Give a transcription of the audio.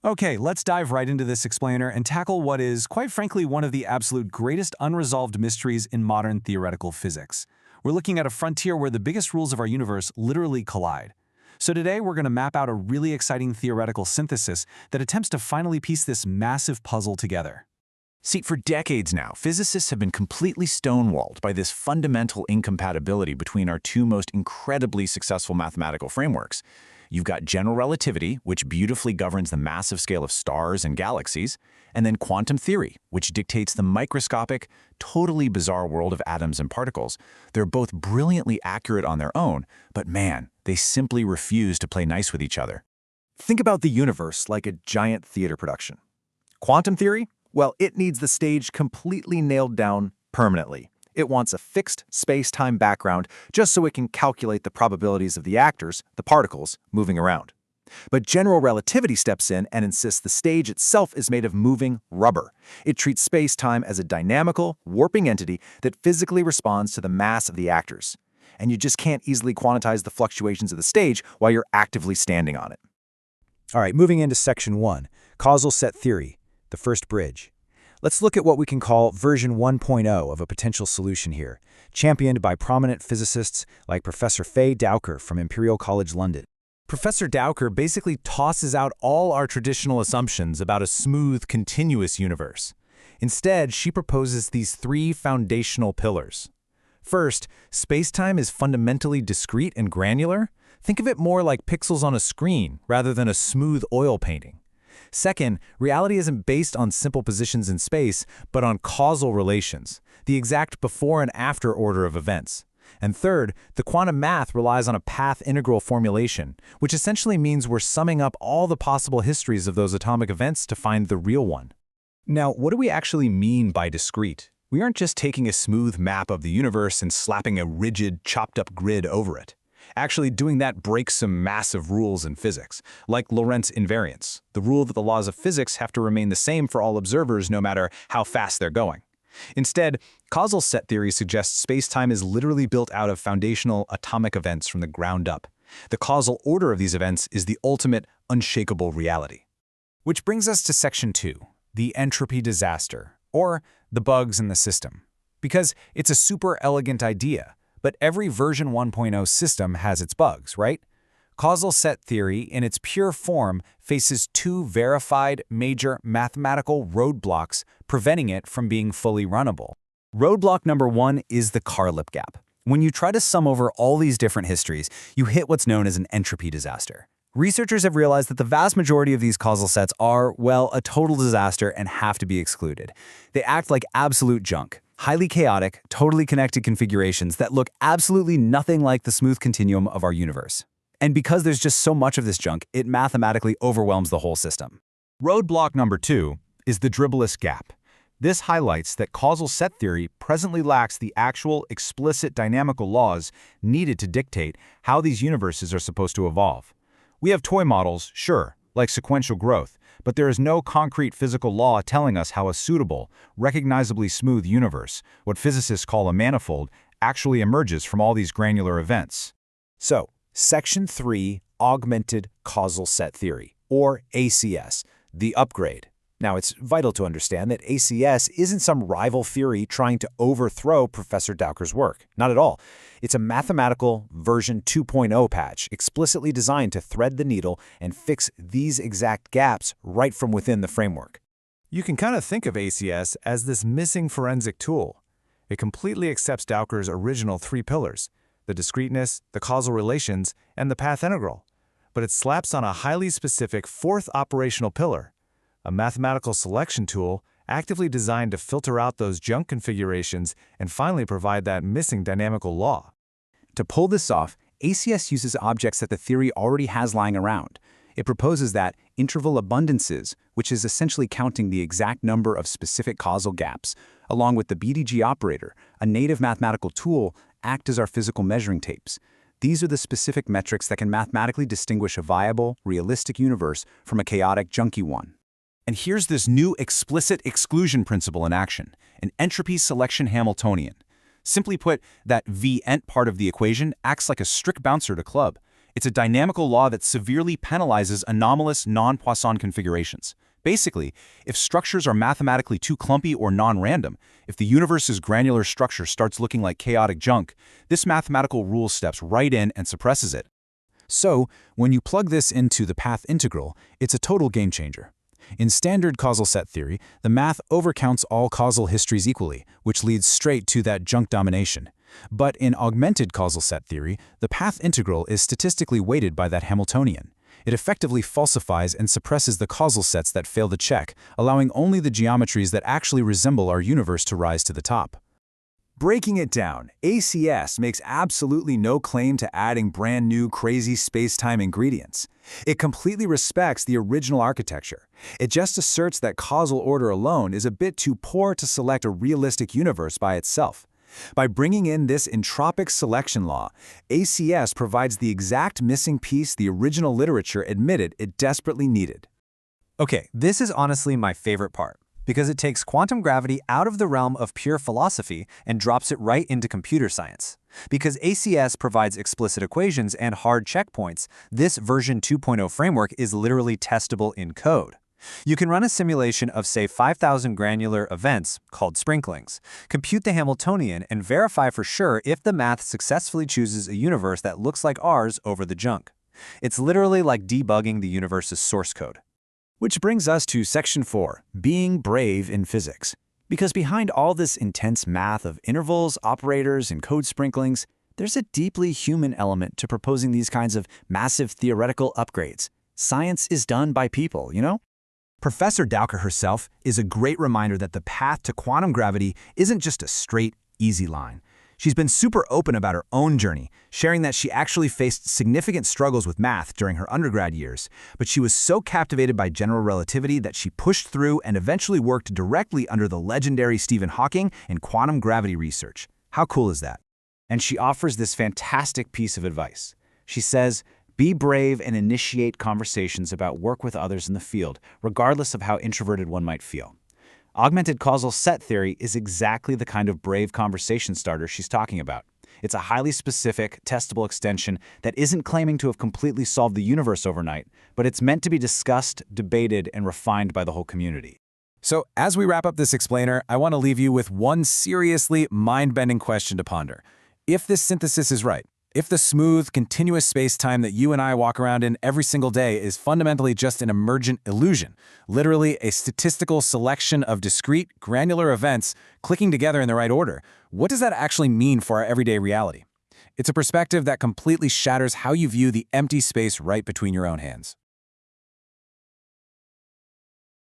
Okay, let's dive right into this explainer and tackle what is, quite frankly, one of the absolute greatest unresolved mysteries in modern theoretical physics. We're looking at a frontier where the biggest rules of our universe literally collide. So today we're going to map out a really exciting theoretical synthesis that attempts to finally piece this massive puzzle together. See, for decades now, physicists have been completely stonewalled by this fundamental incompatibility between our two most incredibly successful mathematical frameworks. You've got general relativity, which beautifully governs the massive scale of stars and galaxies, and then quantum theory, which dictates the microscopic, totally bizarre world of atoms and particles. They're both brilliantly accurate on their own, but man, they simply refuse to play nice with each other. Think about the universe like a giant theater production. Quantum theory? Well, it needs the stage completely nailed down permanently. It wants a fixed space-time background just so it can calculate the probabilities of the actors, the particles, moving around. But general relativity steps in and insists the stage itself is made of moving rubber. It treats space-time as a dynamical, warping entity that physically responds to the mass of the actors. And you just can't easily quantize the fluctuations of the stage while you're actively standing on it. All right, moving into Section 1, Causal Set Theory, the first bridge. Let's look at what we can call version 1.0 of a potential solution here, championed by prominent physicists like Professor Fay Dowker from Imperial College London. Professor Dowker basically tosses out all our traditional assumptions about a smooth, continuous universe. Instead, she proposes these three foundational pillars. First, spacetime is fundamentally discrete and granular. Think of it more like pixels on a screen rather than a smooth oil painting. Second, reality isn't based on simple positions in space, but on causal relations, the exact before and after order of events. And third, the quantum math relies on a path integral formulation, which essentially means we're summing up all the possible histories of those atomic events to find the real one. Now, what do we actually mean by discrete? We aren't just taking a smooth map of the universe and slapping a rigid, chopped-up grid over it. Actually, doing that breaks some massive rules in physics, like Lorentz invariance, the rule that the laws of physics have to remain the same for all observers no matter how fast they're going. Instead, causal set theory suggests spacetime is literally built out of foundational atomic events from the ground up. The causal order of these events is the ultimate, unshakable reality. Which brings us to Section 2, the entropy disaster, or the bugs in the system. Because it's a super elegant idea, but every version 1.0 system has its bugs, right? Causal set theory, in its pure form, faces two verified major mathematical roadblocks preventing it from being fully runnable. Roadblock number one is the Carlip gap. When you try to sum over all these different histories, you hit what's known as an entropy disaster. Researchers have realized that the vast majority of these causal sets are, well, a total disaster and have to be excluded. They act like absolute junk. Highly chaotic, totally connected configurations that look absolutely nothing like the smooth continuum of our universe. And because there's just so much of this junk, it mathematically overwhelms the whole system. Roadblock number 2 is the Dribus gap. This highlights that causal set theory presently lacks the actual explicit dynamical laws needed to dictate how these universes are supposed to evolve. We have toy models, sure, like sequential growth, but there is no concrete physical law telling us how a suitable, recognizably smooth universe, what physicists call a manifold, actually emerges from all these granular events. So, Section 3, Augmented Causal Set Theory, or ACS, the upgrade. Now, it's vital to understand that ACS isn't some rival theory trying to overthrow Professor Dowker's work. Not at all. It's a mathematical version 2.0 patch explicitly designed to thread the needle and fix these exact gaps right from within the framework. You can kind of think of ACS as this missing forensic tool. It completely accepts Dowker's original three pillars, the discreteness, the causal relations, and the path integral. But it slaps on a highly specific fourth operational pillar, a mathematical selection tool actively designed to filter out those junk configurations and finally provide that missing dynamical law. To pull this off, ACS uses objects that the theory already has lying around. It proposes that interval abundances, which is essentially counting the exact number of specific causal gaps, along with the BDG operator, a native mathematical tool, act as our physical measuring tapes. These are the specific metrics that can mathematically distinguish a viable, realistic universe from a chaotic, junky one. And here's this new explicit exclusion principle in action, an entropy selection Hamiltonian. Simply put, that V-ent part of the equation acts like a strict bouncer to club. It's a dynamical law that severely penalizes anomalous non-Poisson configurations. Basically, if structures are mathematically too clumpy or non-random, if the universe's granular structure starts looking like chaotic junk, this mathematical rule steps right in and suppresses it. So, when you plug this into the path integral, it's a total game changer. In standard causal set theory, the math overcounts all causal histories equally, which leads straight to that junk domination. But in augmented causal set theory, the path integral is statistically weighted by that Hamiltonian. It effectively falsifies and suppresses the causal sets that fail the check, allowing only the geometries that actually resemble our universe to rise to the top. Breaking it down, ACS makes absolutely no claim to adding brand new crazy space-time ingredients. It completely respects the original architecture. It just asserts that causal order alone is a bit too poor to select a realistic universe by itself. By bringing in this entropic selection law, ACS provides the exact missing piece the original literature admitted it desperately needed. Okay, this is honestly my favorite part, because it takes quantum gravity out of the realm of pure philosophy and drops it right into computer science. Because ACS provides explicit equations and hard checkpoints, this version 2.0 framework is literally testable in code. You can run a simulation of, say, 5,000 granular events, called sprinklings, compute the Hamiltonian, and verify for sure if the math successfully chooses a universe that looks like ours over the junk. It's literally like debugging the universe's source code. Which brings us to Section 4, being brave in physics. Because behind all this intense math of intervals, operators, and code sprinklings, there's a deeply human element to proposing these kinds of massive theoretical upgrades. Science is done by people, you know? Professor Dowker herself is a great reminder that the path to quantum gravity isn't just a straight, easy line. She's been super open about her own journey, sharing that she actually faced significant struggles with math during her undergrad years, but she was so captivated by general relativity that she pushed through and eventually worked directly under the legendary Stephen Hawking in quantum gravity research. How cool is that? And she offers this fantastic piece of advice. She says, be brave and initiate conversations about work with others in the field, regardless of how introverted one might feel. Augmented causal set theory is exactly the kind of brave conversation starter she's talking about. It's a highly specific, testable extension that isn't claiming to have completely solved the universe overnight, but it's meant to be discussed, debated, and refined by the whole community. So, as we wrap up this explainer, I want to leave you with one seriously mind-bending question to ponder. If this synthesis is right, if the smooth, continuous space-time that you and I walk around in every single day is fundamentally just an emergent illusion, literally a statistical selection of discrete, granular events clicking together in the right order, what does that actually mean for our everyday reality? It's a perspective that completely shatters how you view the empty space right between your own hands.